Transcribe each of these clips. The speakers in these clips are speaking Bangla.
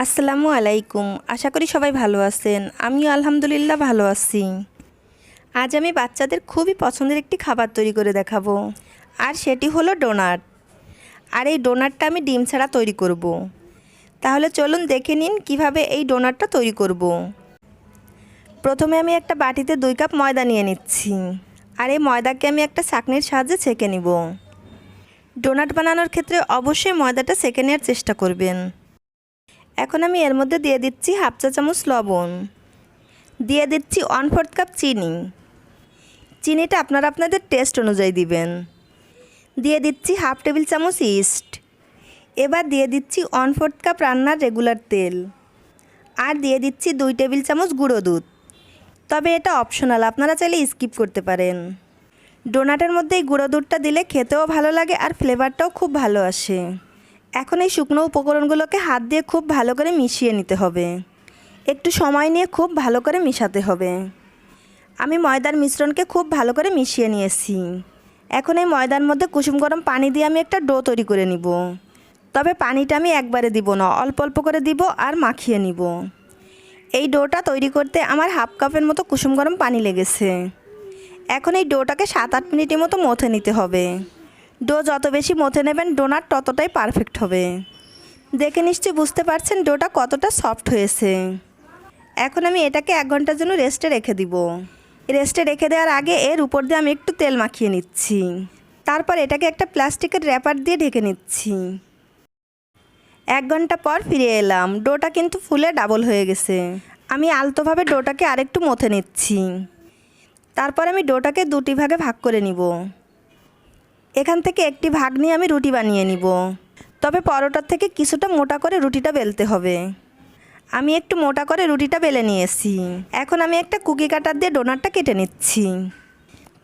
আসসালামু আলাইকুম। আশা করি সবাই ভালো আছেন। আমিও আলহামদুলিল্লাহ ভালো আছি। আজ আমি বাচ্চাদের খুবই পছন্দের একটি খাবার তৈরি করে দেখাবো, আর সেটি হলো ডোনাট। আর এই ডোনাটটা আমি ডিম ছাড়া তৈরি করব। তাহলে চলুন দেখে নিন কিভাবে এই ডোনাটটা তৈরি করব। প্রথমে আমি একটা বাটিতে 2 কাপ ময়দা নিয়ে নিচ্ছি, আর এই ময়দাকে আমি একটা ছাঁকনির সাহায্যে ছেঁকে নিব। ডোনাট বানানোর ক্ষেত্রে অবশ্যই ময়দাটা ছেঁকে নেওয়ার চেষ্টা করবেন। এখন আমি এর মধ্যে দিয়ে দিচ্ছি 1/2 চা চামচ লবণ, দিয়ে দিচ্ছি 1/4 কাপ চিনি। চিনিটা আপনারা আপনাদের টেস্ট অনুযায়ী দিবেন। দিয়ে দিচ্ছি 1/2 টেবিল চামচ ইস্ট। এবার দিয়ে দিচ্ছি 1/4 কাপ রান্নার রেগুলার তেল, আর দিয়ে দিচ্ছি 2 টেবিল চামচ গুঁড়ো দুধ। তবে এটা অপশনাল, আপনারা চাইলে স্কিপ করতে পারেন। ডোনাটের মধ্যে এই গুঁড়ো দুধটা দিলে খেতেও ভালো লাগে আর ফ্লেভারটাও খুব ভালো আসে। এখন এই শুকনো উপকরণগুলোকে হাত দিয়ে খুব ভালো করে মিশিয়ে নিতে হবে। একটু সময় নিয়ে খুব ভালো করে মিশাতে হবে। আমি ময়দার মিশ্রণকে খুব ভালো করে মিশিয়ে নিয়েছি। এখন এই ময়দার মধ্যে কুসুম গরম পানি দিয়ে আমি একটা ডো তৈরি করে নিব। তবে পানিটা আমি একবারে দিব না, অল্প অল্প করে দিব আর মাখিয়ে নিব। এই ডোটা তৈরি করতে আমার 1/2 কাপের মতো কুসুম গরম পানি লেগেছে। এখন এই ডোটাকে 7-8 মিনিটের মতো মথে নিতে হবে। ডো যত বেশি মথে নেবেন ডোনাট ততটাই পারফেক্ট হবে। দেখে নিশ্চয়ই বুঝতে পারছেন ডোটা কতটা সফট হয়েছে। এখন আমি এটাকে 1 ঘন্টার জন্য রেস্টে রেখে দিব। রেস্টে রেখে দেওয়ার আগে এর উপর দিয়ে আমি একটু তেল মাখিয়ে নিচ্ছি। তারপর এটাকে একটা প্লাস্টিকের র্যাপার দিয়ে ঢেকে নিচ্ছি। 1 ঘন্টা পর ফিরে এলাম। ডোটা কিন্তু ফুলে ডাবল হয়ে গেছে। আমি আলতোভাবে ডোটাকে আরেকটু মথে নিচ্ছি। তারপর আমি ডোটাকে 2টি ভাগে ভাগ করে নিব। এখান থেকে একটি ভাগ নিয়ে আমি রুটি বানিয়ে নিব। তবে পরোটার থেকে কিছুটা মোটা করে রুটিটা বেলতে হবে। আমি একটু মোটা করে রুটিটা বেলে নিয়েছি। এখন আমি একটা কুকি কাটার দিয়ে ডোনাটটা কেটে নিচ্ছি।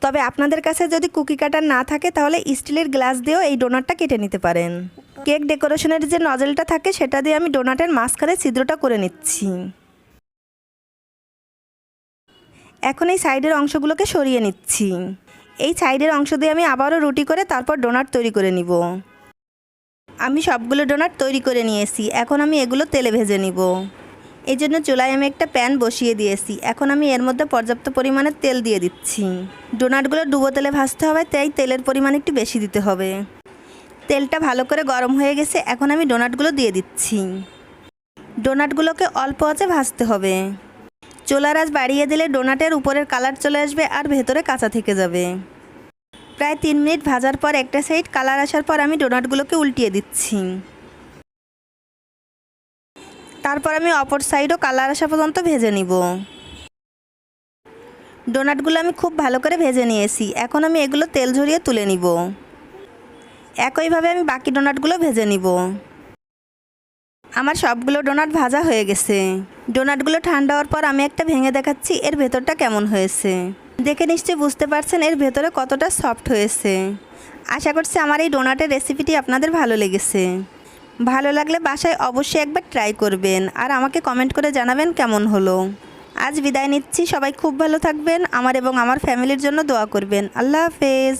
তবে আপনাদের কাছে যদি কুকি কাটার না থাকে তাহলে স্টিলের গ্লাস দিয়েও এই ডোনাটটা কেটে নিতে পারেন। কেক ডেকোরেশনের যে নজলটা থাকে সেটা দিয়ে আমি ডোনাটের মাঝখানে ছিদ্রটা করে নিচ্ছি। এখন এই সাইডের অংশগুলোকে সরিয়ে নিচ্ছি। এই সাইডের অংশ দিয়ে আমি আবারও রুটি করে তারপর ডোনাট তৈরি করে নিব। আমি সবগুলো ডোনাট তৈরি করে নিয়েছি। এখন আমি এগুলো তেলে ভেজে নিব। এই জন্য চুলায় আমি একটা প্যান বসিয়ে দিয়েছি। এখন আমি এর মধ্যে পর্যাপ্ত পরিমাণে তেল দিয়ে দিচ্ছি। ডোনাটগুলো ডুবো তেলে ভাজতে হবে, তাই তেলের পরিমাণ একটু বেশি দিতে হবে। তেলটা ভালো করে গরম হয়ে গেছে। এখন আমি ডোনাটগুলো দিয়ে দিচ্ছি। ডোনাটগুলোকে অল্প আঁচে ভাজতে হবে। চুলার আঁচ বাড়িয়ে দিলে ডোনাটের উপরের কালার চলে আসবে আর ভেতরে কাঁচা থেকে যাবে। প্রায় 3 মিনিট ভাজার পর একটা সাইড কালার আসার পর আমি ডোনাটগুলোকে উল্টিয়ে দিচ্ছি। তারপর আমি অপর সাইডও কালার আসা পর্যন্ত ভেজে নিব। ডোনাটগুলো আমি খুব ভালো করে ভেজে নিয়েছি। এখন আমি এগুলো তেল ঝরিয়ে তুলে নিব। একইভাবে আমি বাকি ডোনাটগুলো ভেজে নিব। আমার সবগুলো ডোনাট ভাজা হয়ে গেছে। ডোনাটগুলো ঠান্ডা হওয়ার পর আমি একটা ভেঙে দেখাচ্ছি এর ভেতরটা কেমন হয়েছে। দেখে নিশ্চয়ই বুঝতে পারছেন এর ভেতরে কতটা সফট হয়েছে। আশা করছি আমার এই ডোনাটের রেসিপিটি আপনাদের ভালো লেগেছে। ভালো লাগলে বাসায় অবশ্যই একবার ট্রাই করবেন আর আমাকে কমেন্ট করে জানাবেন কেমন হলো। আজ বিদায় নিচ্ছি। সবাই খুব ভালো থাকবেন। আমার এবং আমার ফ্যামিলির জন্য দোয়া করবেন। আল্লাহ হাফেজ।